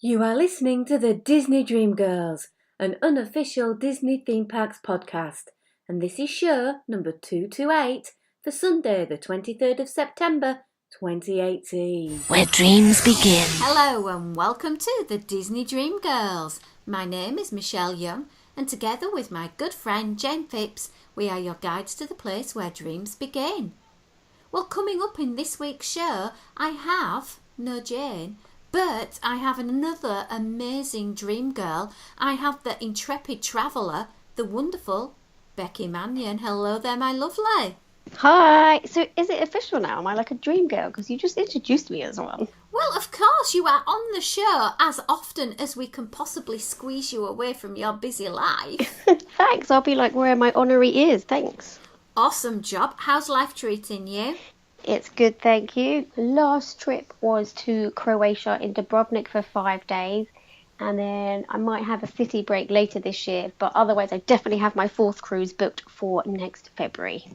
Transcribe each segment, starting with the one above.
You are listening to the Disney Dream Girls, an unofficial Disney theme parks podcast, and this is show number 228 for Sunday the 23rd of September 2018. Where dreams begin. Hello and welcome to the Disney Dream Girls. My name is Michelle Young, and together with my good friend Jane Phipps, we are your guides to the place where dreams begin. Well, coming up in this week's show, I have no Jane, but I have another amazing dream girl. I have the intrepid traveller, the wonderful Becky Manion. Hello there, my lovely. Hi. So is it official now? Am I like a dream girl? Because you just introduced me as one. Well, of course, you are on the show as often as we can possibly squeeze you away from your busy life. Thanks. I'll be like where my honorary is. Thanks. Awesome job. How's life treating you? It's good, thank you. The last trip was to Croatia in Dubrovnik for 5 days. And then I might have a city break later this year. But otherwise, I definitely have my 4th cruise booked for next February.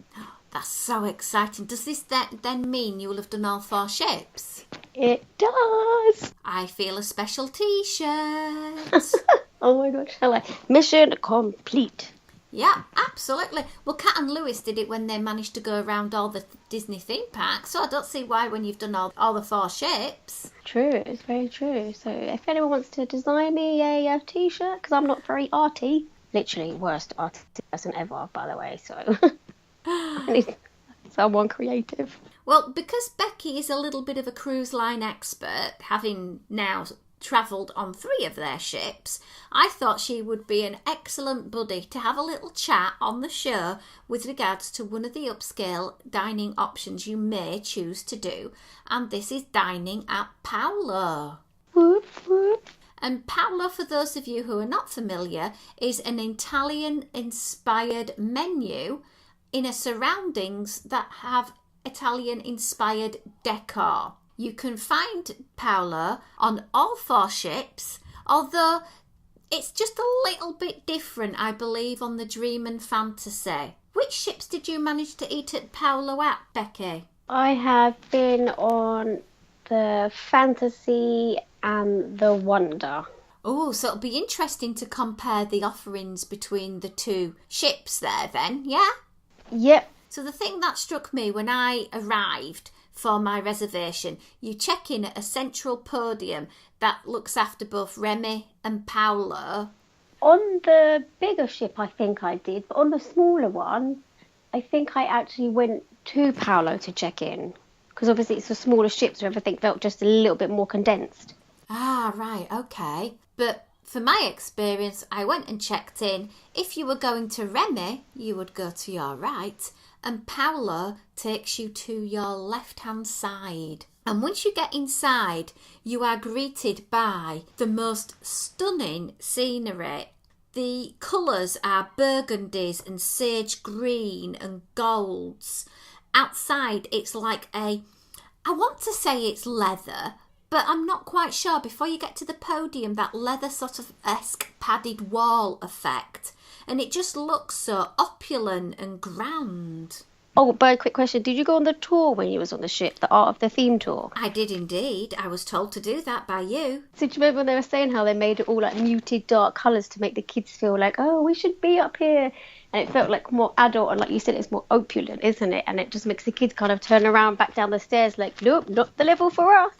That's so exciting. Does this then mean you will have done all 4 ships? It does. I feel a special t-shirt. Oh my gosh, shall I? Mission complete. Yeah, absolutely. Well, Kat and Lewis did it when they managed to go around all the Disney theme parks, so I don't see why when you've done all the 4 ships. True, it's very true. So if anyone wants to design me a t-shirt, because I'm not very arty, literally worst artist person ever, by the way, so I need someone creative. Well, because Becky is a little bit of a cruise line expert, having now travelled on 3 of their ships, I thought she would be an excellent buddy to have a little chat on the show with regards to one of the upscale dining options you may choose to do, and this is dining at Palo. Whoop, whoop. And Palo, for those of you who are not familiar, is an Italian-inspired menu in a surroundings that have Italian-inspired decor. You can find Palo on all 4 ships, although it's just a little bit different, I believe, on the Dream and Fantasy. Which ships did you manage to eat at Palo at, Becky? I have been on the Fantasy and the Wonder. Oh, so it'll be interesting to compare the offerings between the 2 ships there then, yeah? Yep. So the thing that struck me when I arrived for my reservation, you check in at a central podium that looks after both Remy and Palo. On the bigger ship, I think I did, but on the smaller one, I think I actually went to Palo to check in. Because obviously it's the smaller ship, so everything felt just a little bit more condensed. Ah, right, okay. But for my experience, I went and checked in. If you were going to Remy, you would go to your right, and Palo takes you to your left-hand side. And once you get inside, you are greeted by the most stunning scenery. The colours are burgundies and sage green and golds. Outside, it's like I want to say it's leather, but I'm not quite sure. Before you get to the podium, that leather sort of esque padded wall effect. And it just looks so opulent and grand. Oh, but a quick question. Did you go on the tour when you was on the ship, the Art of the Theme tour? I did indeed. I was told to do that by you. So do you remember when they were saying how they made it all like muted dark colours to make the kids feel like, oh, we should be up here? And it felt like more adult, and like you said, it's more opulent, isn't it? And it just makes the kids kind of turn around back down the stairs like, nope, not the level for us.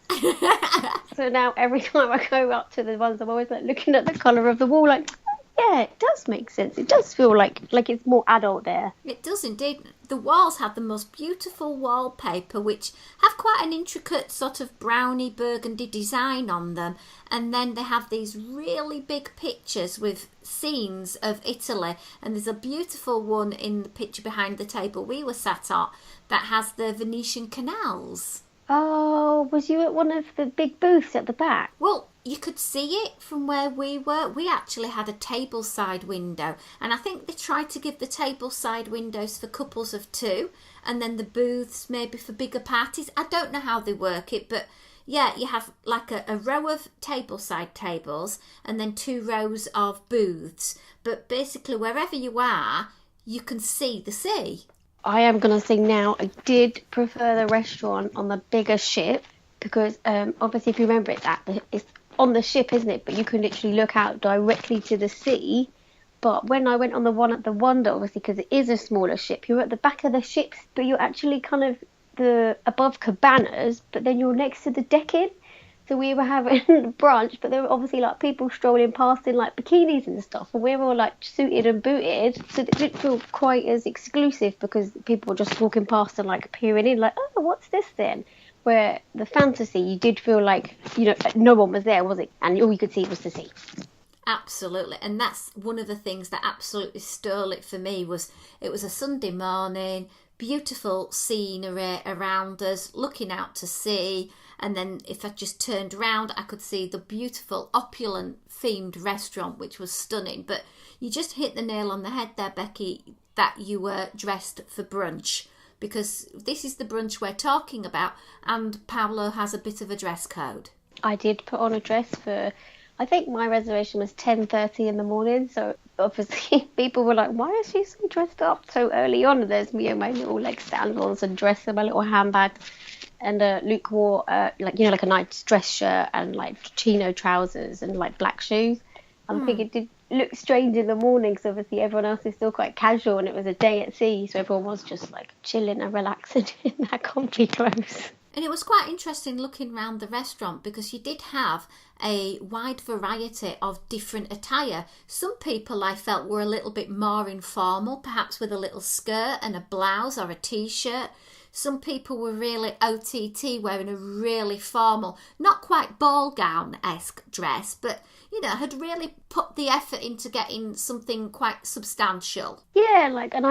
So now every time I go up to the ones, I'm always like looking at the colour of the wall like, yeah, it does make sense. It does feel like it's more adult there. It does indeed. The walls have the most beautiful wallpaper, which have quite an intricate sort of browny burgundy design on them. And then they have these really big pictures with scenes of Italy. And there's a beautiful one in the picture behind the table we were sat at that has the Venetian canals. Oh, was you at one of the big booths at the back? Well, you could see it from where we were. We actually had a tableside window, and I think they tried to give the tableside windows for couples of 2, and then the booths maybe for bigger parties. I don't know how they work it, but yeah, you have like a row of tableside tables and then 2 rows of booths. But basically, wherever you are, you can see the sea. I am going to say now, I did prefer the restaurant on the bigger ship because obviously if you remember it's on the ship, isn't it? But you can literally look out directly to the sea. But when I went on the one at the Wonder, obviously because it is a smaller ship, you're at the back of the ship, but you're actually kind of the above cabanas, but then you're next to the decking. So we were having brunch, but there were obviously like people strolling past in like bikinis and stuff, and we were all like suited and booted, so it didn't feel quite as exclusive because people were just walking past and like peering in, like, oh, what's this then? Where the Fantasy, you did feel like, no one was there, was it? And all you could see was the sea. Absolutely, and that's one of the things that absolutely stole it for me. Was it was a Sunday morning, beautiful scenery around us, looking out to sea, and then if I just turned round, I could see the beautiful opulent themed restaurant, which was stunning. But you just hit the nail on the head there, Becky, that you were dressed for brunch, because this is the brunch we're talking about, and Palo has a bit of a dress code. I did put on a dress for, I think my reservation was 10:30 in the morning, so obviously people were like, why is she so dressed up so early on? And there's me and my little like sandals and dress and my little handbag, and Luke wore like a nice dress shirt and like chino trousers and like black shoes. I think it did look strange in the morning because obviously everyone else is still quite casual and it was a day at sea, so everyone was just like chilling and relaxing in their comfy clothes. And it was quite interesting looking around the restaurant because you did have a wide variety of different attire. Some people I felt were a little bit more informal, perhaps with a little skirt and a blouse or a t-shirt. Some people were really OTT, wearing a really formal, not quite ball gown-esque dress, but, had really put the effort into getting something quite substantial. Yeah, and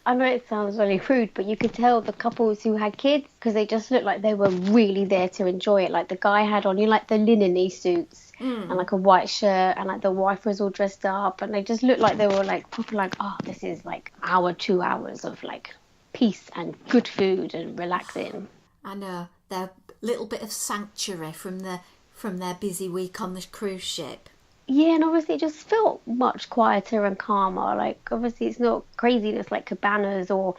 I know it sounds really rude, but you could tell the couples who had kids because they just looked like they were really there to enjoy it. Like the guy had on, like the linen-y suits and like a white shirt, and like the wife was all dressed up, and they just looked like they were like proper like, oh, this is like 2 hours of like peace and good food and relaxing. I know, their little bit of sanctuary from their busy week on the cruise ship. Yeah, and obviously it just felt much quieter and calmer. Like, obviously it's not craziness like cabanas or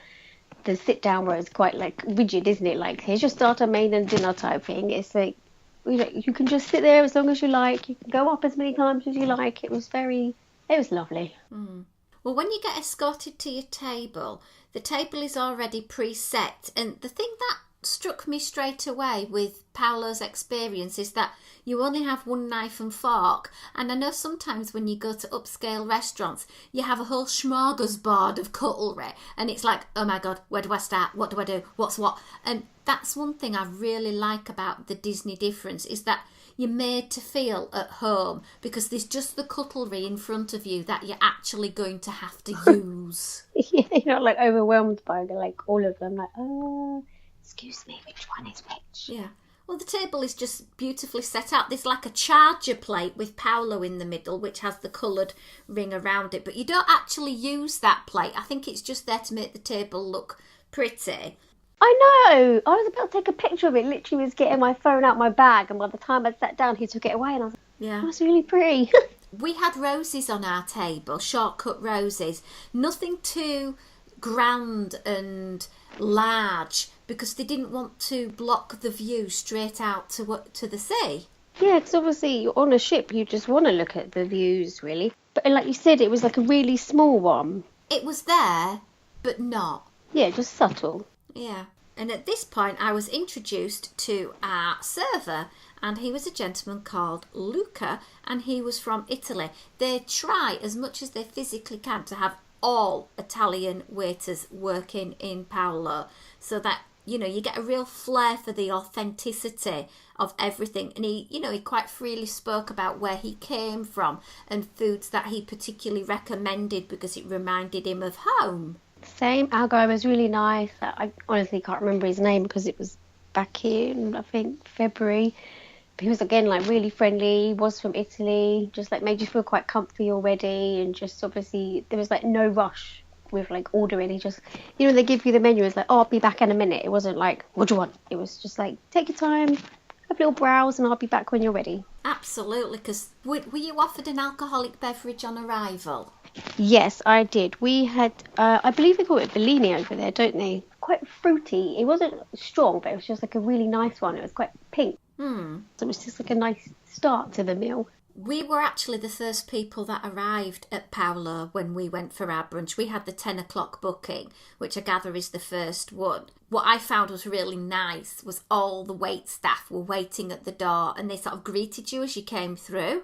the sit-down where it's quite, like, rigid, isn't it? Like, here's your starter, main and dinner type thing. It's like, you can just sit there as long as you like. You can go up as many times as you like. It was lovely. Well, when you get escorted to your table, the table is already preset. And the thing that struck me straight away with Palo's experience is that you only have one knife and fork, and I know sometimes when you go to upscale restaurants you have a whole smorgasbord of cutlery and it's like, oh my god, where do I start, what do I do, what's what? And that's one thing I really like about the Disney difference, is that you're made to feel at home because there's just the cutlery in front of you that you're actually going to have to use. Yeah, you're not like overwhelmed by like all of them, like, excuse me, which one is which? Yeah. Well, the table is just beautifully set out. There's like a charger plate with Palo in the middle, which has the coloured ring around it. But you don't actually use that plate. I think it's just there to make the table look pretty. I know. I was about to take a picture of it. Literally was getting my phone out my bag. And by the time I sat down, he took it away. And I was like, yeah, that's really pretty. We had roses on our table, shortcut roses. Nothing too grand and large, because they didn't want to block the view straight out to the sea. Yeah, because obviously you're on a ship, you just want to look at the views, really. But like you said, it was like a really small one. It was there, but not. Yeah, just subtle. Yeah. And at this point, I was introduced to our server, and he was a gentleman called Luca, and he was from Italy. They try as much as they physically can to have all Italian waiters working in Palo, so that you get a real flair for the authenticity of everything. And he quite freely spoke about where he came from and foods that he particularly recommended because it reminded him of home. Same. Our guy was really nice. I honestly can't remember his name because it was back in, I think, February. But he was, again, like really friendly. He was from Italy, just like made you feel quite comfy already. And just obviously there was like no rush with like ordering. He just, they give you the menu. It's like, oh, I'll be back in a minute. It wasn't like, what do you want? It was just like, take your time, have a little browse, and I'll be back when you're ready. Absolutely, because were you offered an alcoholic beverage on arrival? Yes, I did. We had, I believe they call it Bellini over there, don't they? Quite fruity. It wasn't strong, but it was just like a really nice one. It was quite pink. So it was just like a nice start to the meal. We were actually the first people that arrived at Palo when we went for our brunch. We had the 10 o'clock booking, which I gather is the first one. What I found was really nice was all the wait staff were waiting at the door and they sort of greeted you as you came through,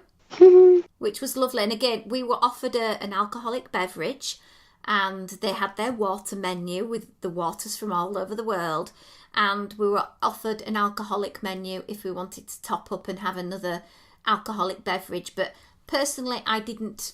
which was lovely. And again, we were offered an alcoholic beverage and they had their water menu with the waters from all over the world. And we were offered an alcoholic menu if we wanted to top up and have another alcoholic beverage, but personally I didn't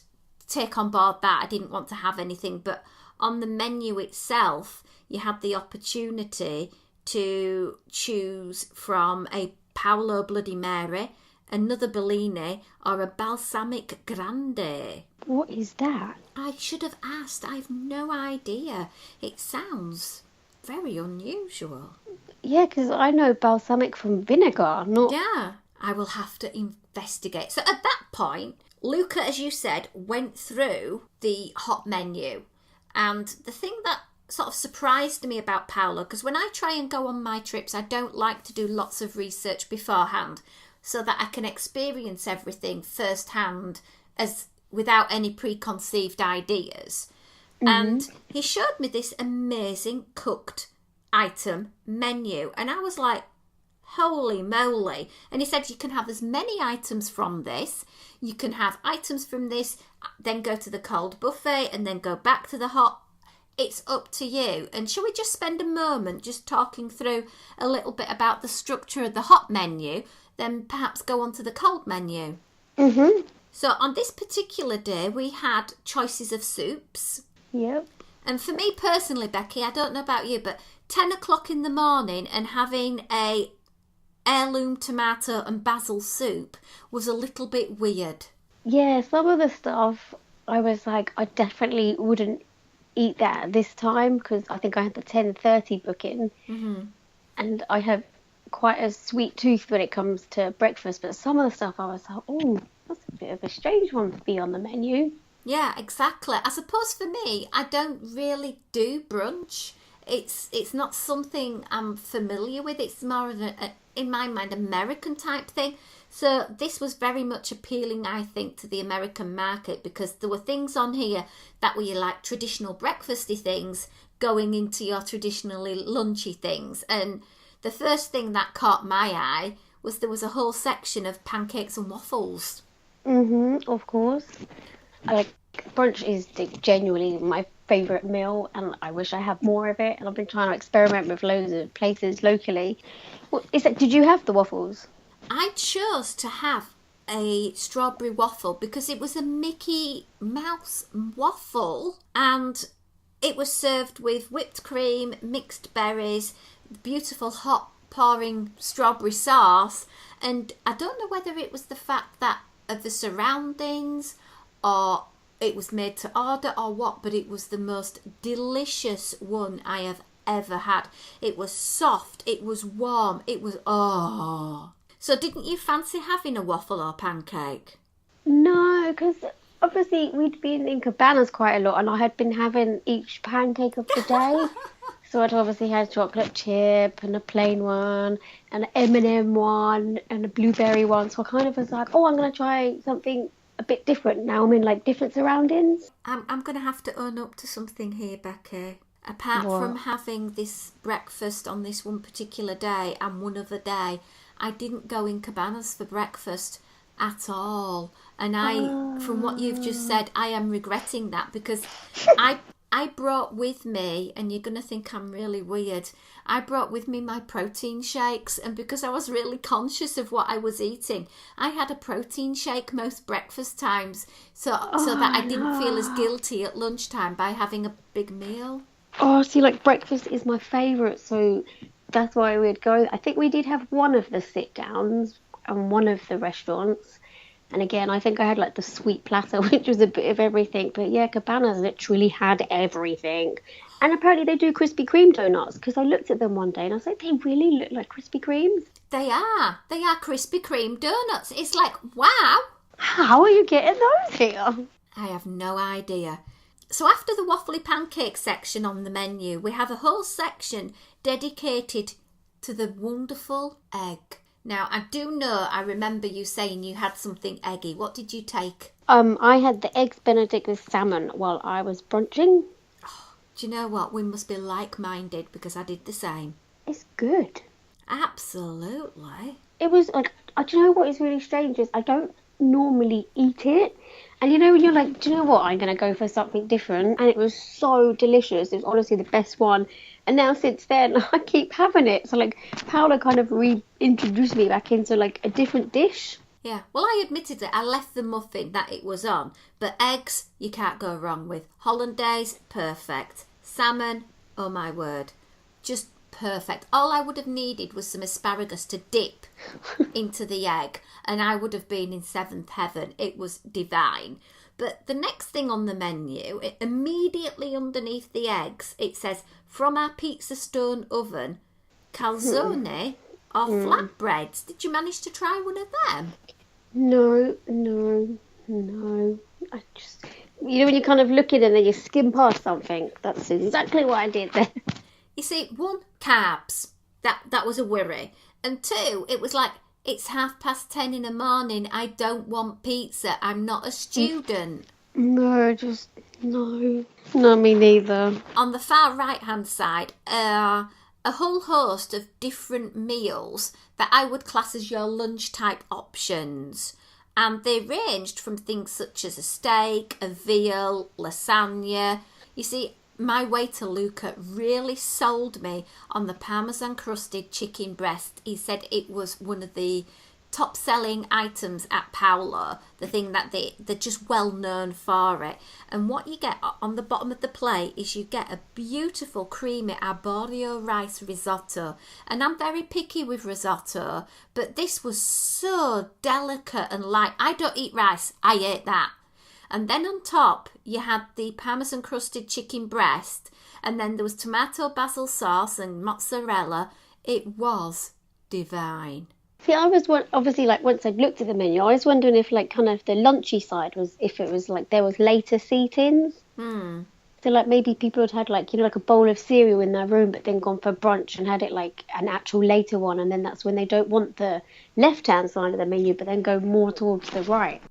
take on board that. I didn't want to have anything, but on the menu itself you had the opportunity to choose from a Palo Bloody Mary, another Bellini, or a Balsamic Grande. What is that? I should have asked. I've no idea. It sounds very unusual. Yeah, because I know balsamic from vinegar, not... Yeah, I will have to investigate. So at that point, Luca, as you said, went through the hot menu. And the thing that sort of surprised me about Palo, because when I try and go on my trips, I don't like to do lots of research beforehand so that I can experience everything firsthand as without any preconceived ideas. And he showed me this amazing cooked item menu. And I was like, holy moly. And he said you can have as many items from this. You can have items from this, then go to the cold buffet and then go back to the hot. It's up to you. And shall we just spend a moment just talking through a little bit about the structure of the hot menu, then perhaps go on to the cold menu? So on this particular day, we had choices of soups. Yep. And for me personally, Becky, I don't know about you, but 10 o'clock in the morning and having a heirloom tomato and basil soup was a little bit weird. Yeah, some of the stuff, I was like, I definitely wouldn't eat that at this time because I think I had the 10:30 booking. And I have quite a sweet tooth when it comes to breakfast, but some of the stuff I was like, oh, that's a bit of a strange one to be on the menu. Yeah, exactly. I suppose for me, I don't really do brunch. It's not something I'm familiar with. It's more of in my mind, American type thing. So this was very much appealing, I think, to the American market because there were things on here that were like traditional breakfasty things going into your traditionally lunchy things. And the first thing that caught my eye was there was a whole section of pancakes and waffles. Of course. Brunch is genuinely my favourite meal and I wish I had more of it, and I've been trying to experiment with loads of places locally. Did you have the waffles? I chose to have a strawberry waffle because it was a Mickey Mouse waffle and it was served with whipped cream, mixed berries, beautiful hot pouring strawberry sauce, and I don't know whether it was the fact that of the surroundings or it was made to order or what, but it was the most delicious one I have ever had. It was soft, it was warm, it was So didn't you fancy having a waffle or pancake? No, because obviously we'd been in cabanas quite a lot and I had been having each pancake of the day. So I'd obviously had chocolate chip and a plain one and an M&M one and a blueberry one. So I kind of was like, oh, I'm going to try something a bit different now. I'm in like different surroundings. I'm going to have to own up to something here, Becky. Apart from having this breakfast on this one particular day and one other day, I didn't go in cabanas for breakfast at all. And from what you've just said, I am regretting that because I brought with me, and you're going to think I'm really weird, I brought with me my protein shakes, and because I was really conscious of what I was eating, I had a protein shake most breakfast times so that I didn't feel as guilty at lunchtime by having a big meal. Oh, see, like breakfast is my favourite, so that's why we'd go. I think we did have one of the sit-downs and one of the restaurants. And again, I think I had like the sweet platter, which was a bit of everything. But yeah, Cabanas literally had everything. And apparently they do Krispy Kreme donuts because I looked at them one day and I was like, they really look like Krispy Kremes. They are Krispy Kreme donuts. It's like, wow. How are you getting those here? I have no idea. So after the waffly pancake section on the menu, we have a whole section dedicated to the wonderful egg. Now, I do know, I remember you saying you had something eggy. What did you take? I had the eggs Benedict with salmon while I was brunching. Do you know what? We must be like-minded because I did the same. It's good. Absolutely. It was like, do you know what is really strange is I don't normally eat it. And you know when you're like, do you know what? I'm going to go for something different. And it was so delicious. It was honestly the best one. And now since then, I keep having it. So like, Paolo kind of reintroduced me back into like a different dish. Yeah, well, I admitted it. I left the muffin that it was on. But eggs, you can't go wrong with. Hollandaise, perfect. Salmon, oh my word, just perfect. All I would have needed was some asparagus to dip into the egg, and I would have been in seventh heaven. It was divine. But the next thing on the menu, immediately underneath the eggs, it says, from our pizza stone oven, calzone or flatbreads. Did you manage to try one of them? No. I just, you know, when you kind of look at it and then you skim past something. That's exactly what I did there. You see, one, carbs. That was a worry. And two, it was like, it's 10:30 in the morning. I don't want pizza. I'm not a student. No, just no. No, me neither. On the far right-hand side are a whole host of different meals that I would class as your lunch-type options. And they ranged from things such as a steak, a veal, lasagna. You see, my waiter Luca really sold me on the parmesan crusted chicken breast. He said it was one of the top selling items at Palo, the thing that they're just well known for it. And what you get on the bottom of the plate is you get a beautiful creamy arborio rice risotto. And I'm very picky with risotto, but this was so delicate and light. I don't eat rice, I ate that. And then on top, you had the parmesan crusted chicken breast, and then there was tomato basil sauce and mozzarella. It was divine. See, I was obviously like once I'd looked at the menu, I was wondering if like kind of the lunchy side was if it was like there was later seat-ins. So like maybe people had like, you know, like a bowl of cereal in their room, but then gone for brunch and had it like an actual later one, and then that's when they don't want the left-hand side of the menu, but then go more towards the right.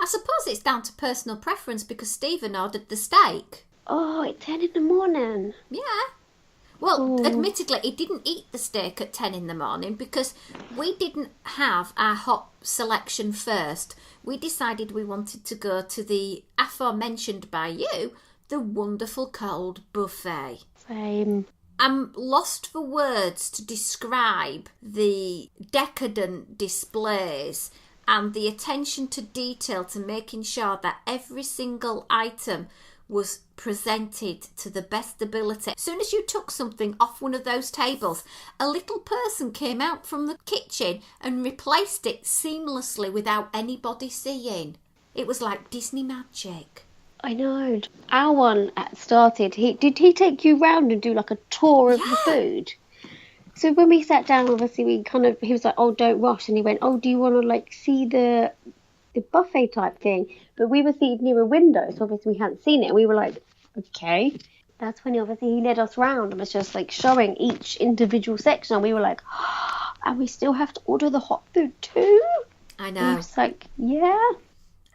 I suppose it's down to personal preference because Stephen ordered the steak. Oh, at 10 in the morning. Yeah. Well, admittedly, he didn't eat the steak at 10 in the morning because we didn't have our hot selection first. We decided we wanted to go to the aforementioned by you, the wonderful cold buffet. Same. I'm lost for words to describe the decadent displays and the attention to detail to making sure that every single item was presented to the best ability. As soon as you took something off one of those tables, a little person came out from the kitchen and replaced it seamlessly without anybody seeing. It was like Disney magic. I know. Our one started, did he take you round and do like a tour of the food? So when we sat down, obviously he was like, oh, don't rush. And he went, oh, do you want to like see the buffet type thing? But we were seated near a window, so obviously we hadn't seen it. And we were like, okay. That's when he led us round and was just like showing each individual section. And we were like, oh, and we still have to order the hot food too? I know. And it's like, yeah.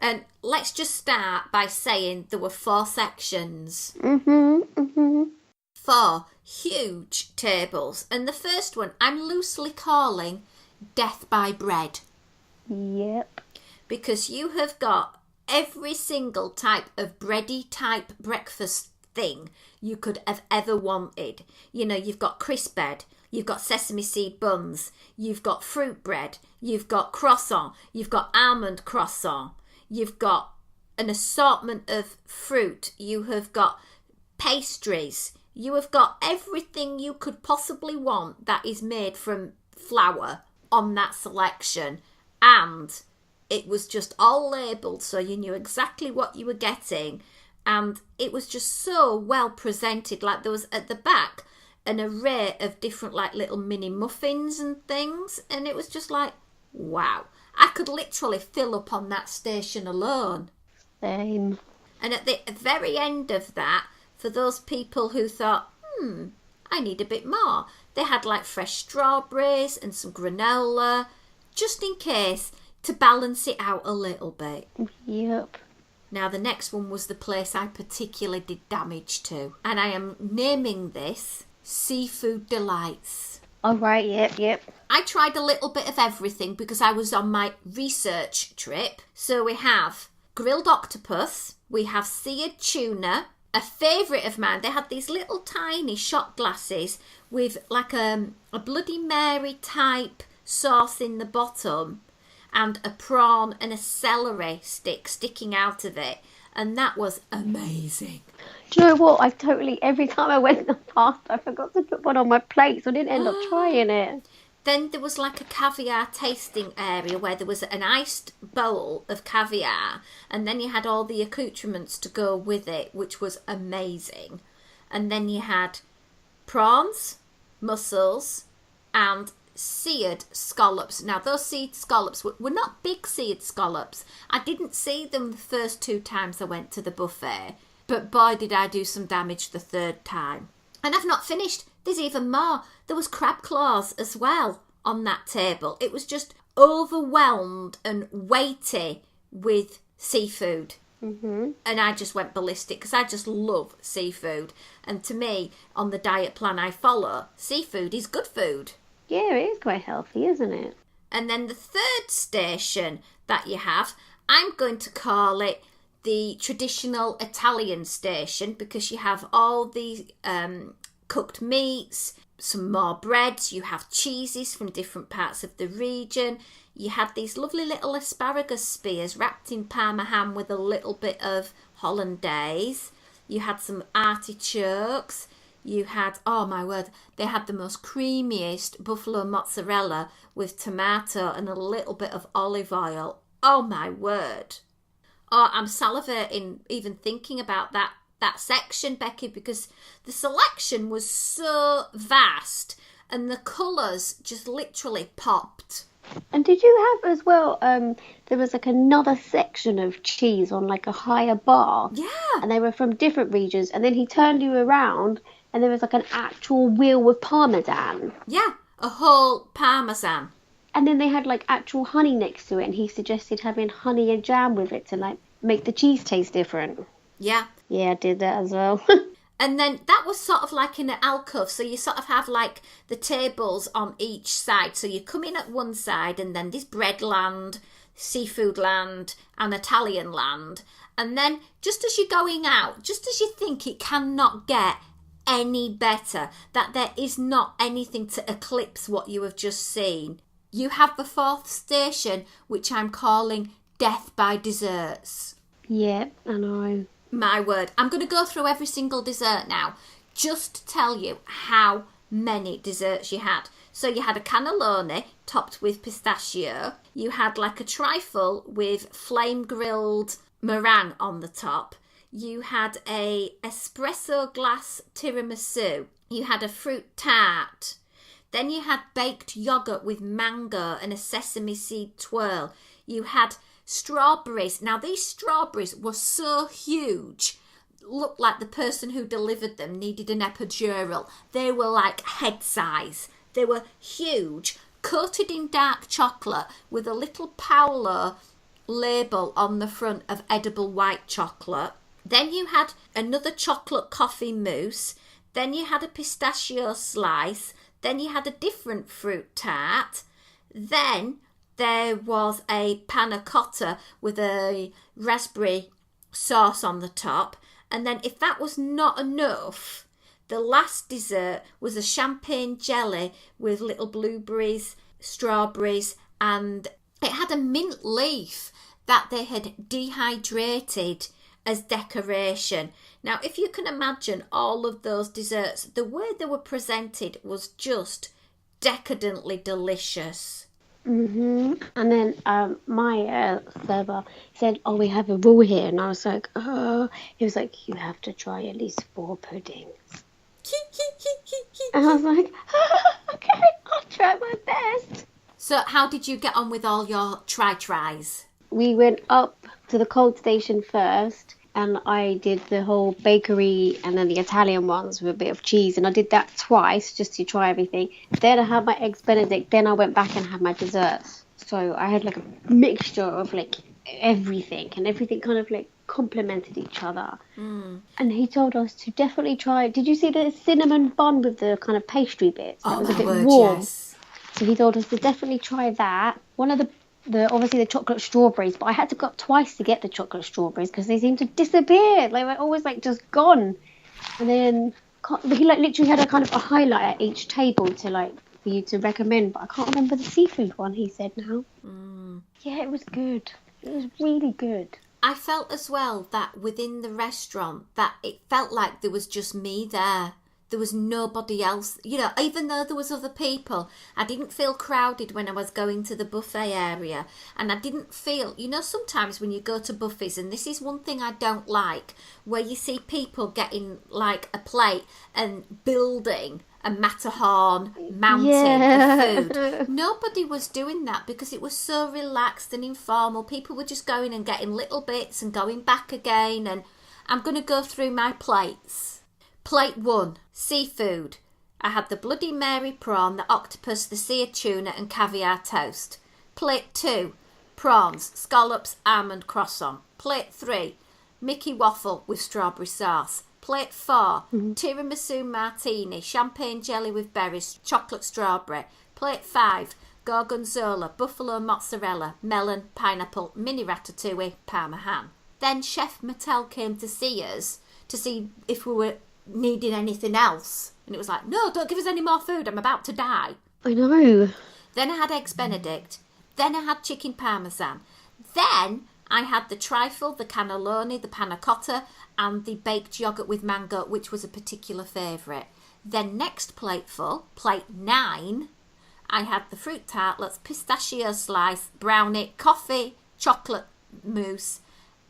And let's just start by saying there were 4 sections. 4 huge tables. And the first one I'm loosely calling Death by Bread. Yep. Because you have got every single type of bready type breakfast thing you could have ever wanted. You know, you've got crisp bread, you've got sesame seed buns, you've got fruit bread, you've got croissant, you've got almond croissant, you've got an assortment of fruit, you have got pastries, you have got everything you could possibly want that is made from flour on that selection. And it was just all labelled so you knew exactly what you were getting. And it was just so well presented. Like there was at the back an array of different like little mini muffins and things. And it was just like, wow. I could literally fill up on that station alone. Same. And at the very end of that, for those people who thought, I need a bit more, They had like fresh strawberries and some granola, just in case, to balance it out a little bit. Yep. Now the next one was the place I particularly did damage to, and I am naming this Seafood Delights. All right, yep. I tried a little bit of everything because I was on my research trip. So we have grilled octopus, we have seared tuna, a favourite of mine, they had these little tiny shot glasses with like a Bloody Mary type sauce in the bottom, and a prawn and a celery stick sticking out of it, and that was amazing. Do you know what? Every time I went past, I forgot to put one on my plate, so I didn't end up trying it. Then there was like a caviar tasting area where there was an iced bowl of caviar, and then you had all the accoutrements to go with it, which was amazing. And then you had prawns, mussels, and seared scallops. Now those seared scallops were not big seared scallops. I didn't see them the first 2 times I went to the buffet, but boy did I do some damage the 3rd time. And I've not finished. There's even more. There was crab claws as well on that table. It was just overwhelmed and weighty with seafood. Mm-hmm. And I just went ballistic because I just love seafood. And to me, on the diet plan I follow, seafood is good food. Yeah, it is quite healthy, isn't it? And then the 3rd station that you have, I'm going to call it the traditional Italian station, because you have all the cooked meats, some more breads, you have cheeses from different parts of the region. You had these lovely little asparagus spears wrapped in Parma ham with a little bit of hollandaise. You had some artichokes. You had, oh my word, they had the most creamiest buffalo mozzarella with tomato and a little bit of olive oil. Oh my word. Oh, I'm salivating even thinking about that section, Becky, because the selection was so vast and the colours just literally popped. And did you have as well, there was like another section of cheese on like a higher bar. Yeah. And they were from different regions. And then he turned you around and there was like an actual wheel with parmesan. Yeah, a whole parmesan. And then they had like actual honey next to it, and he suggested having honey and jam with it to like make the cheese taste different. Yeah. Yeah, I did that as well. And then that was sort of like in an alcove, so you sort of have like the tables on each side. So you come in at one side, and then this bread land, seafood land, and Italian land. And then just as you're going out, just as you think it cannot get any better, that there is not anything to eclipse what you have just seen, you have the 4th station, which I'm calling Death by Desserts. Yep, I know. My word. I'm going to go through every single dessert now, just to tell you how many desserts you had. So you had a cannelloni topped with pistachio. You had like a trifle with flame grilled meringue on the top. You had a espresso glass tiramisu. You had a fruit tart. Then you had baked yoghurt with mango and a sesame seed twirl. You had strawberries. Now these strawberries were so huge, looked like the person who delivered them needed an epidural. They were like head size. They were huge, coated in dark chocolate with a little Palo label on the front of edible white chocolate. Then you had another chocolate coffee mousse. Then you had a pistachio slice. Then you had a different fruit tart. Then there was a panna cotta with a raspberry sauce on the top. And then if that was not enough, the last dessert was a champagne jelly with little blueberries, strawberries, and it had a mint leaf that they had dehydrated as decoration. Now, if you can imagine all of those desserts, the way they were presented was just decadently delicious. Mm-hmm. And then my server said, "Oh, we have a rule here," and I was like, "Oh." He was like, "You have to try at least 4 puddings." And I was like, "Okay, I'll try my best." So, how did you get on with all your tries? We went up to the cold station first, and I did the whole bakery and then the Italian ones with a bit of cheese, and I did that twice just to try everything. Then I had my eggs Benedict, then I went back and had my desserts. So I had like a mixture of like everything, and everything kind of like complemented each other. And he told us to definitely try. Did you see the cinnamon bun with the kind of pastry bits? That was a bit warm. Yes. So he told us to definitely try that. One of the obviously the chocolate strawberries, but I had to go up twice to get the chocolate strawberries because they seemed to disappear. They were always like just gone. And then he like literally had a kind of a highlight at each table to like for you to recommend, but I can't remember the seafood one he said now. Yeah, it was good. It was really good. I felt as well that within the restaurant that it felt like there was just me there. There was nobody else, you know, even though there was other people. I didn't feel crowded when I was going to the buffet area. And I didn't feel, you know, sometimes when you go to buffets, and this is one thing I don't like, where you see people getting like a plate and building a Matterhorn mountain of food. Nobody was doing that because it was so relaxed and informal. People were just going and getting little bits and going back again. And I'm going to go through my plates. Plate 1, seafood. I had the Bloody Mary prawn, the octopus, the sea tuna and caviar toast. Plate 2, prawns, scallops, almond croissant. Plate 3, Mickey waffle with strawberry sauce. Plate 4, tiramisu martini, champagne jelly with berries, chocolate strawberry. Plate 5, gorgonzola, buffalo mozzarella, melon, pineapple, mini ratatouille, parma ham. Then Chef Mattel came to see us to see if we were needing anything else. And it was like, no, don't give us any more food. I'm about to die. I know. Then I had eggs Benedict. Then I had chicken parmesan. Then I had the trifle, the cannelloni, the panna cotta, and the baked yoghurt with mango, which was a particular favourite. Then next plateful, plate 9, I had the fruit tartlets, pistachio slice, brownie, coffee, chocolate mousse,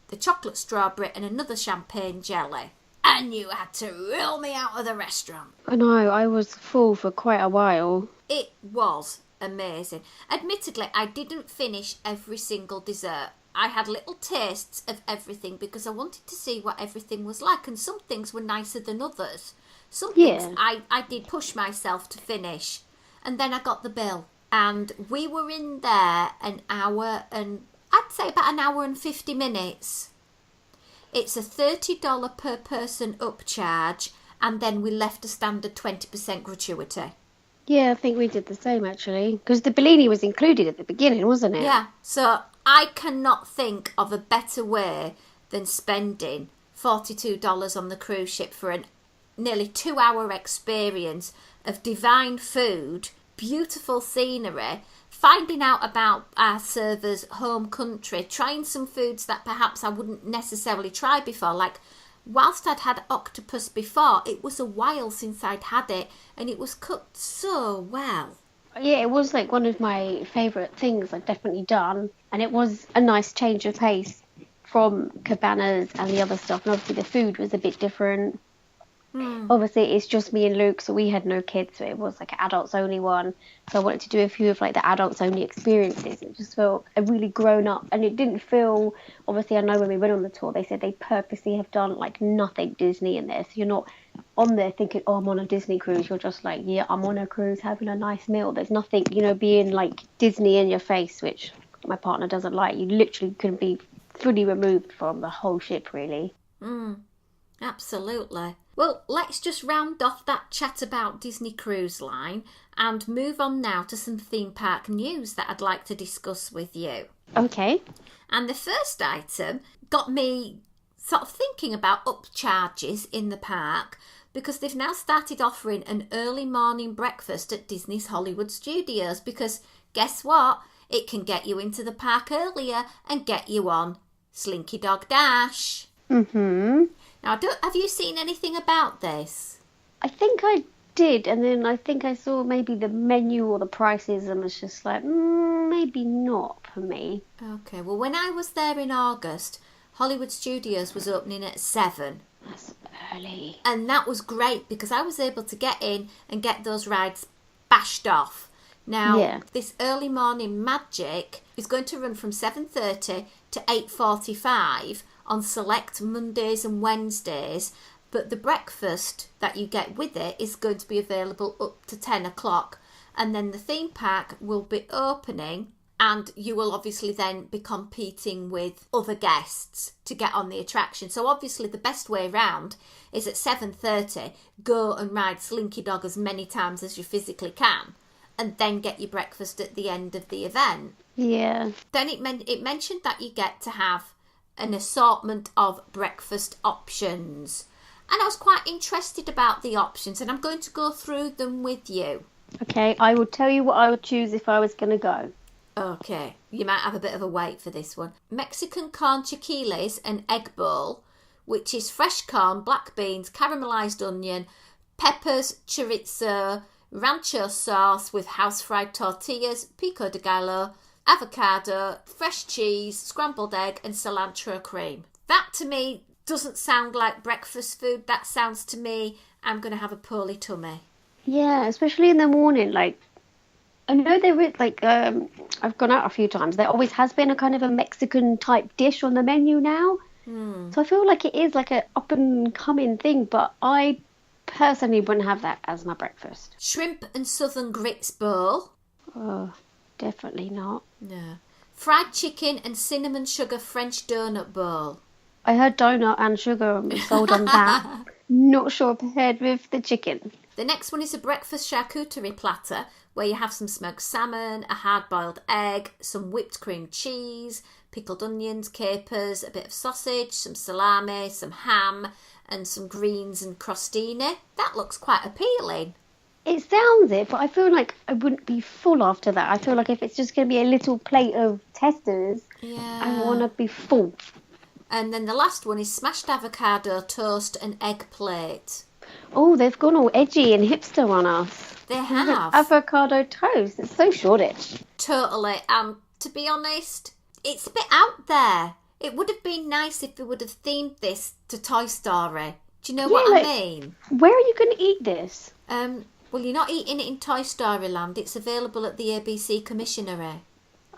the chocolate strawberry, and another champagne jelly. And you had to reel me out of the restaurant. I know, I was full for quite a while. It was amazing. Admittedly, I didn't finish every single dessert. I had little tastes of everything because I wanted to see what everything was like, and some things were nicer than others. Some things I did push myself to finish. And then I got the bill. And we were in there an hour and, I'd say about an hour and 50 minutes. It's a $30 per person upcharge, and then we left a standard 20% gratuity. Yeah, I think we did the same actually. Because the Bellini was included at the beginning, wasn't it? Yeah, so I cannot think of a better way than spending $42 on the cruise ship for a nearly 2-hour experience of divine food, beautiful scenery, finding out about our server's home country, trying some foods that perhaps I wouldn't necessarily try before. Like, whilst I'd had octopus before, it was a while since I'd had it, and it was cooked so well. Yeah, it was like one of my favourite things I've definitely done, and it was a nice change of pace from Cabanas and the other stuff, and obviously the food was a bit different. Obviously it's just me and Luke, so we had no kids, so it was like an adults only one, so I wanted to do a few of like the adults only experiences. It just felt really grown up, and it didn't feel, obviously I know when we went on the tour they said they purposely have done like nothing Disney in there, so you're not on there thinking, oh, I'm on a Disney cruise. You're just like, yeah, I'm on a cruise having a nice meal. There's nothing, you know, being like Disney in your face, which my partner doesn't like. You literally can be fully removed from the whole ship, really. Absolutely. Well, let's just round off that chat about Disney Cruise Line and move on now to some theme park news that I'd like to discuss with you. Okay. And the first item got me sort of thinking about upcharges in the park, because they've now started offering an early morning breakfast at Disney's Hollywood Studios, because guess what? It can get you into the park earlier and get you on Slinky Dog Dash. Now, have you seen anything about this? I think I did, and then I think I saw maybe the menu or the prices and was just like, maybe not for me. Okay, well, when I was there in August, Hollywood Studios was opening at 7. That's early. And that was great because I was able to get in and get those rides bashed off. Now, this early morning magic is going to run from 7:30 to 8:45 on select Mondays and Wednesdays, but the breakfast that you get with it is going to be available up to 10 o'clock. And then the theme park will be opening, and you will obviously then be competing with other guests to get on the attraction. So obviously the best way round is at 7:30, go and ride Slinky Dog as many times as you physically can, and then get your breakfast at the end of the event. Yeah. Then it mentioned that you get to have an assortment of breakfast options. And I was quite interested about the options, and I'm going to go through them with you. Okay, I will tell you what I would choose if I was going to go. Okay, you might have a bit of a wait for this one. Mexican corn chiquiles and egg bowl, which is fresh corn, black beans, caramelised onion, peppers, chorizo, rancho sauce with house-fried tortillas, pico de gallo, avocado, fresh cheese, scrambled egg and cilantro cream. That to me doesn't sound like breakfast food. That sounds to me I'm going to have a poorly tummy. Yeah, especially in the morning. Like, I know there is, like, I've gone out a few times. There always has been a kind of a Mexican type dish on the menu now. So I feel like it is like an up and coming thing, but I personally wouldn't have that as my breakfast. Shrimp and southern grits bowl. Oh, definitely not. No. Fried chicken and cinnamon sugar French donut bowl. I heard donut and sugar sold on that. Not sure paired with the chicken. The next one is a breakfast charcuterie platter where you have some smoked salmon, a hard-boiled egg, some whipped cream cheese, pickled onions, capers, a bit of sausage, some salami, some ham, and some greens and crostini. That looks quite appealing. It sounds it, but I feel like I wouldn't be full after that. I feel like if it's just going to be a little plate of testers, I want to be full. And then the last one is smashed avocado, toast and egg plate. Oh, they've gone all edgy and hipster on us. They have. Avocado toast. It's so Shoreditch. Totally. To be honest, it's a bit out there. It would have been nice if we would have themed this to Toy Story. Do you know what I mean? Where are you going to eat this? Well, you're not eating it in Toy Story Land. It's available at the ABC Commissionery.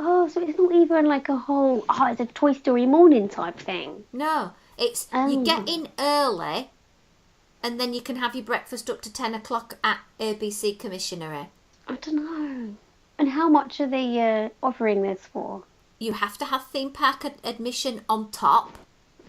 Oh, so it's not even like a whole, it's a Toy Story morning type thing. No, it's you get in early and then you can have your breakfast up to 10 o'clock at ABC Commissionery. I don't know. And how much are they offering this for? You have to have theme park admission on top.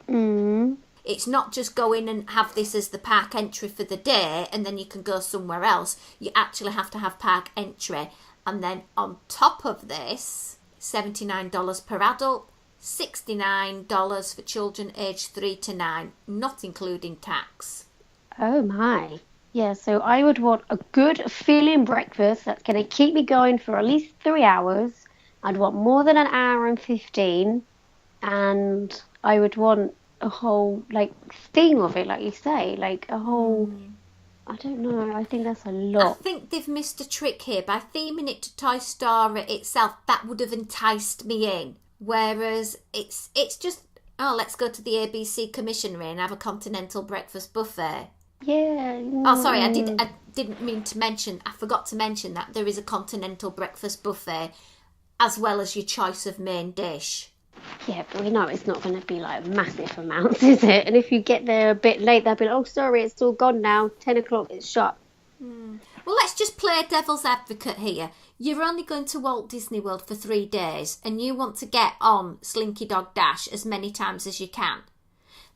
It's not just go in and have this as the park entry for the day and then you can go somewhere else. You actually have to have park entry. And then on top of this, $79 per adult, $69 for children aged 3 to 9, not including tax. Oh my. Yeah, so I would want a good filling breakfast that's going to keep me going for at least 3 hours. I'd want more than an hour and 15. And I would want a whole, like, theme of it, like you say. Like, a whole... I don't know. I think that's a lot. I think they've missed a trick here. By theming it to Toy Story itself, that would have enticed me in. Whereas it's just, let's go to the ABC Commissionery and have a continental breakfast buffet. Yeah. Oh, sorry, I didn't mean to mention, I forgot to mention that there is a continental breakfast buffet as well as your choice of main dish. Yeah, but we know it's not going to be like massive amounts, is it? And if you get there a bit late, they'll be like, oh, sorry, it's all gone now. 10 o'clock, it's shut. Well, let's just play devil's advocate here. You're only going to Walt Disney World for 3 days and you want to get on Slinky Dog Dash as many times as you can.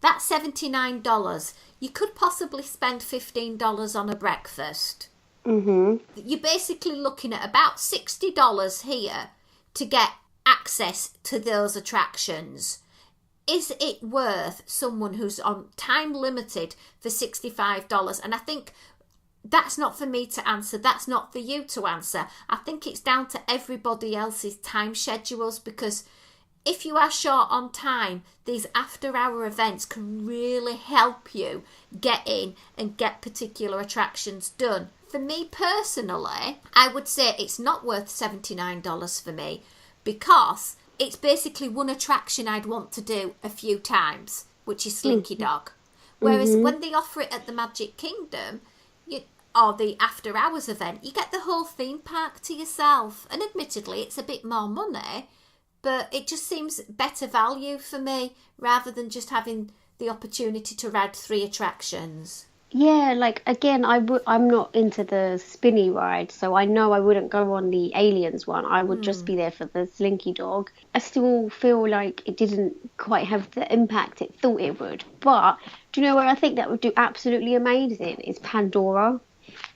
That's $79. You could possibly spend $15 on a breakfast. You're basically looking at about $60 here to get access to those attractions. Is it worth someone who's on time limited for $65? And I think that's not for me to answer. That's not for you to answer. I think it's down to everybody else's time schedules, because if you are short on time, these after-hour events can really help you get in and get particular attractions done. For me personally, I would say it's not worth $79 for me, because it's basically one attraction I'd want to do a few times, which is Slinky Dog. Whereas when they offer it at the Magic Kingdom, or the after hours event, you get the whole theme park to yourself. And admittedly, it's a bit more money, but it just seems better value for me rather than just having the opportunity to ride 3 attractions. Yeah, like again, I'm not into the spinny ride, so I know I wouldn't go on the Aliens one. I would just be there for the Slinky Dog. I still feel like it didn't quite have the impact it thought it would. But do you know where I think that would do absolutely amazing is Pandora.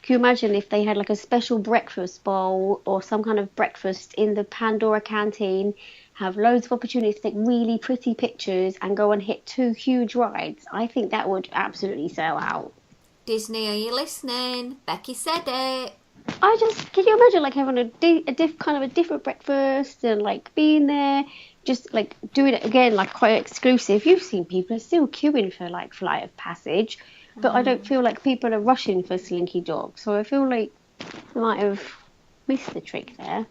Can you imagine if they had like a special breakfast bowl or some kind of breakfast in the Pandora canteen, have loads of opportunities to take really pretty pictures and go and hit 2 huge rides? I think that would absolutely sell out. Disney, are you listening? Becky said it. Can you imagine like having a different breakfast and like being there, just like doing it again, like quite exclusive. You've seen people are still queuing for like Flight of Passage, but I don't feel like people are rushing for Slinky Dog. So I feel like I might have missed the trick there.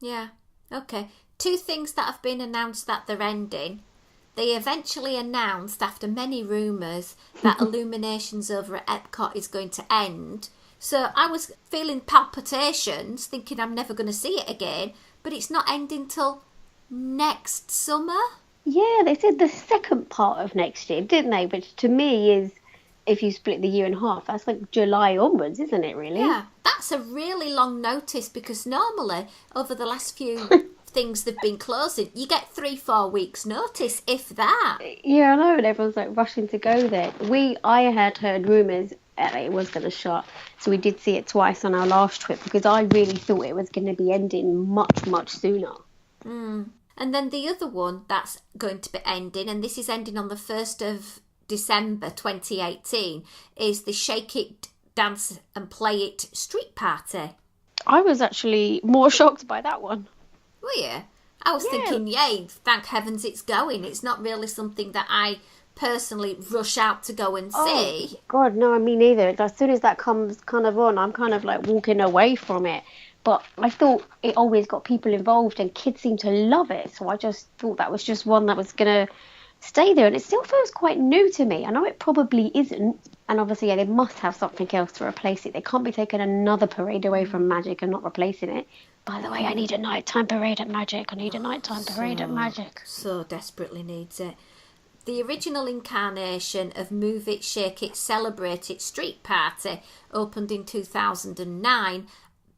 Yeah, okay. 2 things that have been announced that they're ending. They eventually announced, after many rumours, that Illuminations over at Epcot is going to end. So I was feeling palpitations, thinking I'm never going to see it again, but it's not ending till next summer. Yeah, they said the second part of next year, didn't they? Which to me is, if you split the year in half, that's like July onwards, isn't it, really? Yeah, that's a really long notice, because normally, over the last few things they've been closing, you get 3-4 weeks notice, if that. Yeah, I know, and everyone's like rushing to go there. I had heard rumours it was going to shut, so we did see it twice on our last trip, because I really thought it was going to be ending much, much sooner. And then the other one that's going to be ending, and this is ending on the 1st of December 2018, is the Shake It, Dance and Play It street party. I was actually more shocked by that one. Were you? I was thinking, yay, thank heavens it's going. It's not really something that I personally rush out to go and see. God, no, me neither. As soon as that comes kind of on, I'm kind of like walking away from it. But I thought it always got people involved and kids seem to love it. So I just thought that was just one that was going to stay there. And it still feels quite new to me. I know it probably isn't. And obviously, yeah, they must have something else to replace it. They can't be taking another parade away from Magic and not replacing it. By the way, I need a nighttime parade at Magic. So desperately needs it. The original incarnation of Move It, Shake It, Celebrate It Street Party opened in 2009,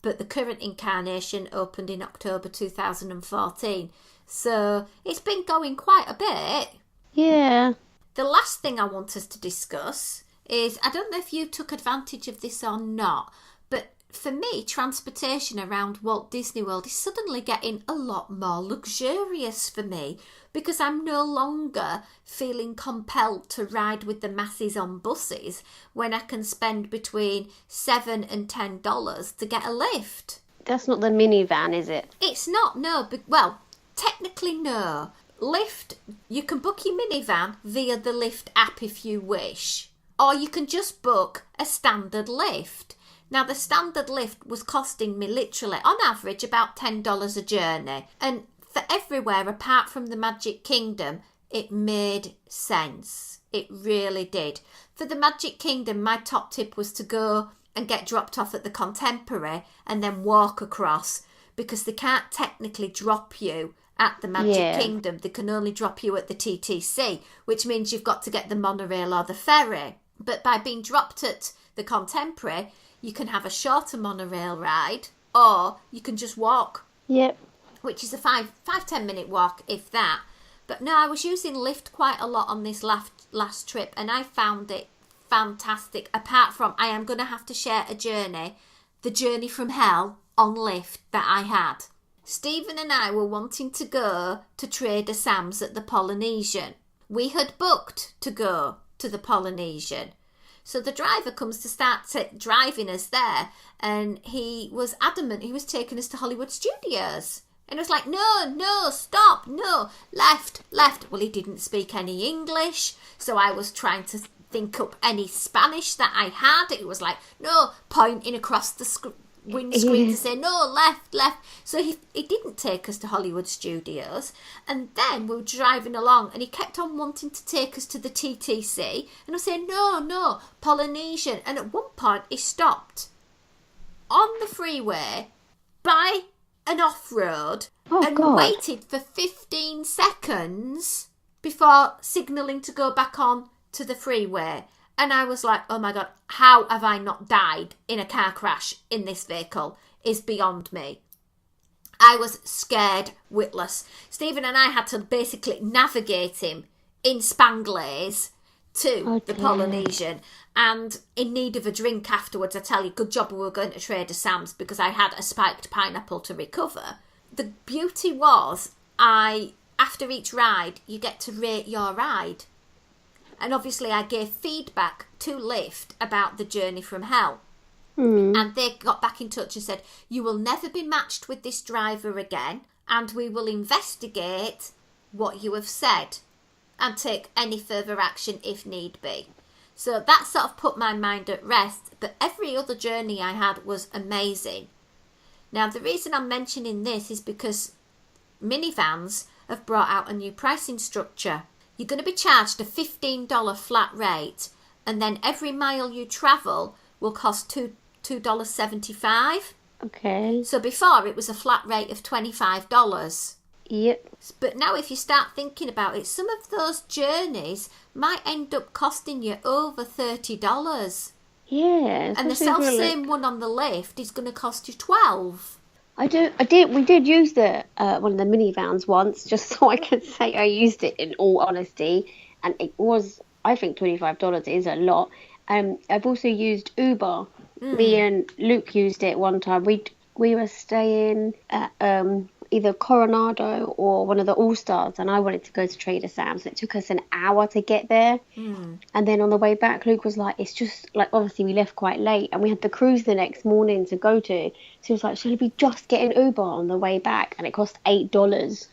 but the current incarnation opened in October 2014. So it's been going quite a bit. Yeah. The last thing I want us to discuss is, I don't know if you took advantage of this or not, but for me, transportation around Walt Disney World is suddenly getting a lot more luxurious for me, because I'm no longer feeling compelled to ride with the masses on buses when I can spend between $7 and $10 to get a lift. That's not the minivan, is it? It's not, no. Well, technically no. Lyft, you can book your minivan via the Lyft app if you wish, or you can just book a standard lift. Now, the standard lift was costing me literally, on average, about $10 a journey. And for everywhere apart from the Magic Kingdom, it made sense. It really did. For the Magic Kingdom, my top tip was to go and get dropped off at the Contemporary and then walk across, because they can't technically drop you at the Magic Kingdom. They can only drop you at the TTC, which means you've got to get the monorail or the ferry. But by being dropped at the Contemporary, you can have a shorter monorail ride, or you can just walk. Yep. Which is a 5-10 minute walk, if that. But no, I was using Lyft quite a lot on this last trip, and I found it fantastic. Apart from, I am going to have to share the journey from hell on Lyft that I had. Stephen and I were wanting to go to Trader Sam's at the Polynesian. We had booked to go to the Polynesian. So the driver comes to start driving us there, and he was adamant he was taking us to Hollywood Studios. And it was like, no, stop, no, left. Well, he didn't speak any English, so I was trying to think up any Spanish that I had. It was like, no, pointing across the windscreen to say, no, left. So he didn't take us to Hollywood Studios. And then we were driving along, and he kept on wanting to take us to the TTC. And I was saying, no, Polynesian. And at one point, he stopped on the freeway by an off-road, Oh, and God. waited for 15 seconds before signalling to go back on to the freeway. And I was like, oh my God, how have I not died in a car crash in this vehicle is beyond me. I was scared witless. Stephen and I had to basically navigate him in Spanglais to the Polynesian, and in need of a drink afterwards. I tell you, good job we were going to Trader Sam's because I had a spiked pineapple to recover. The beauty was, after each ride, you get to rate your ride. And obviously I gave feedback to Lyft about the journey from hell. And they got back in touch and said, you will never be matched with this driver again, and we will investigate what you have said and take any further action if need be. So that sort of put my mind at rest, but every other journey I had was amazing. Now, the reason I'm mentioning this is because minivans have brought out a new pricing structure. You're going to be charged a $15 flat rate, and then every mile you travel will cost $2.75. Okay. So before it was a flat rate of $25. Yep. But now if you start thinking about it, some of those journeys might end up costing you over $30. Yeah. And the self-same one on the lift is going to cost you $12. We did use the one of the minivans once, just so I can say I used it in all honesty, and it was, I think, $25 is a lot. I've also used Uber. Me and Luke used it one time. We were staying at either Coronado or one of the All Stars, and I wanted to go to Trader Sam's. It took us an hour to get there, and then on the way back, Luke was like, "It's just like obviously we left quite late, and we had the cruise the next morning to go to." So he was like, "Should we just get an Uber on the way back?" And it cost $8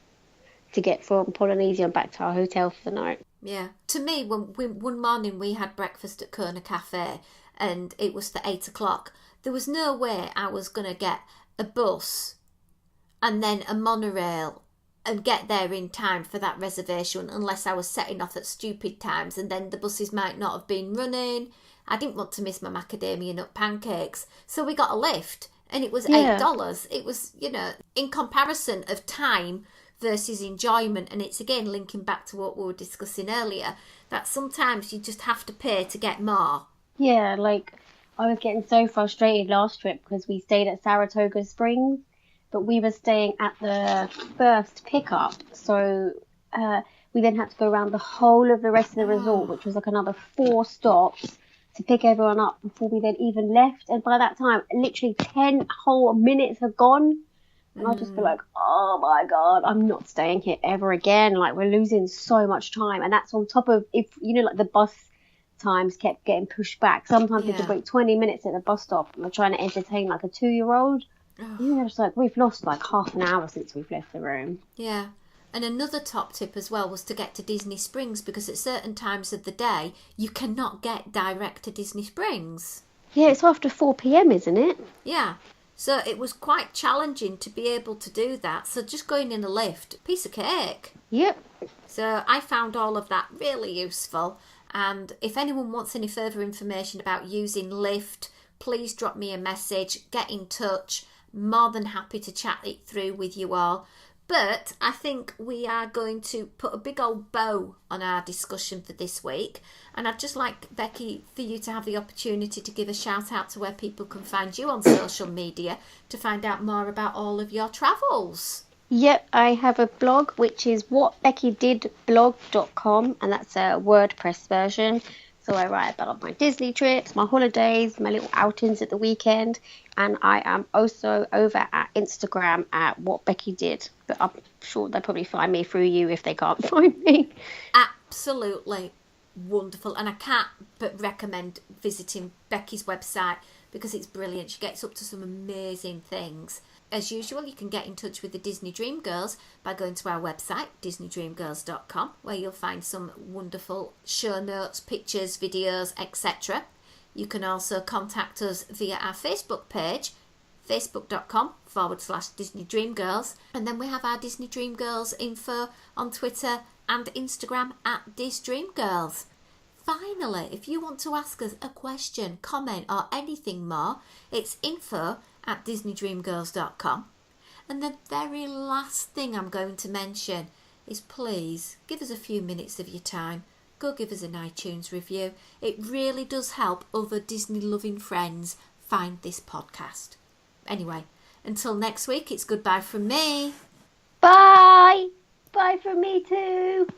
to get from Polynesia back to our hotel for the night. Yeah. To me, one morning we had breakfast at Kona Cafe, and it was for 8 o'clock. There was no way I was going to get a bus and then a monorail and get there in time for that reservation unless I was setting off at stupid times, and then the buses might not have been running. I didn't want to miss my macadamia nut pancakes. So we got a lift, and it was $8. It was, in comparison of time versus enjoyment. And it's again linking back to what we were discussing earlier, that sometimes you just have to pay to get more. Yeah, like I was getting so frustrated last trip because we stayed at Saratoga Springs, but we were staying at the first pickup, so we then had to go around the whole of the rest of the resort, which was like another 4 stops to pick everyone up before we then even left. And by that time, literally 10 whole minutes had gone. And I just feel like, oh my God, I'm not staying here ever again. Like, we're losing so much time. And that's on top of, if like the bus times kept getting pushed back. Sometimes we could wait 20 minutes at the bus stop, and we're trying to entertain like a 2-year-old. Yeah, it's like we've lost like half an hour since we've left the room. Yeah. And another top tip as well was to get to Disney Springs, because at certain times of the day you cannot get direct to Disney Springs. Yeah, it's after 4 p.m, isn't it? Yeah. So it was quite challenging to be able to do that. So just going in a lift, piece of cake. Yep. So I found all of that really useful. And if anyone wants any further information about using Lyft, please drop me a message, get in touch. More than happy to chat it through with you all. But I think we are going to put a big old bow on our discussion for this week. And I'd just like, Becky, for you to have the opportunity to give a shout out to where people can find you on social media to find out more about all of your travels. Yep, I have a blog, which is whatbeckydidblog.com, and that's a WordPress version. So I write about my Disney trips, my holidays, my little outings at the weekend. And I am also over at Instagram at What Becky Did. But I'm sure they'll probably find me through you if they can't find me. Absolutely wonderful. And I can't but recommend visiting Becky's website because it's brilliant. She gets up to some amazing things. As usual, you can get in touch with the Disney Dream Girls by going to our website, disneydreamgirls.com, where you'll find some wonderful show notes, pictures, videos, etc. You can also contact us via our Facebook page, facebook.com/Disney Dream Girls. And then we have our Disney Dream Girls info on Twitter and Instagram at DisDreamGirls. Finally, if you want to ask us a question, comment or anything more, it's info@DisneyDreamGirls.com. And the very last thing I'm going to mention is please give us a few minutes of your time. Go give us an iTunes review. It really does help other Disney-loving friends find this podcast. Anyway, until next week, it's goodbye from me. Bye. Bye from me too.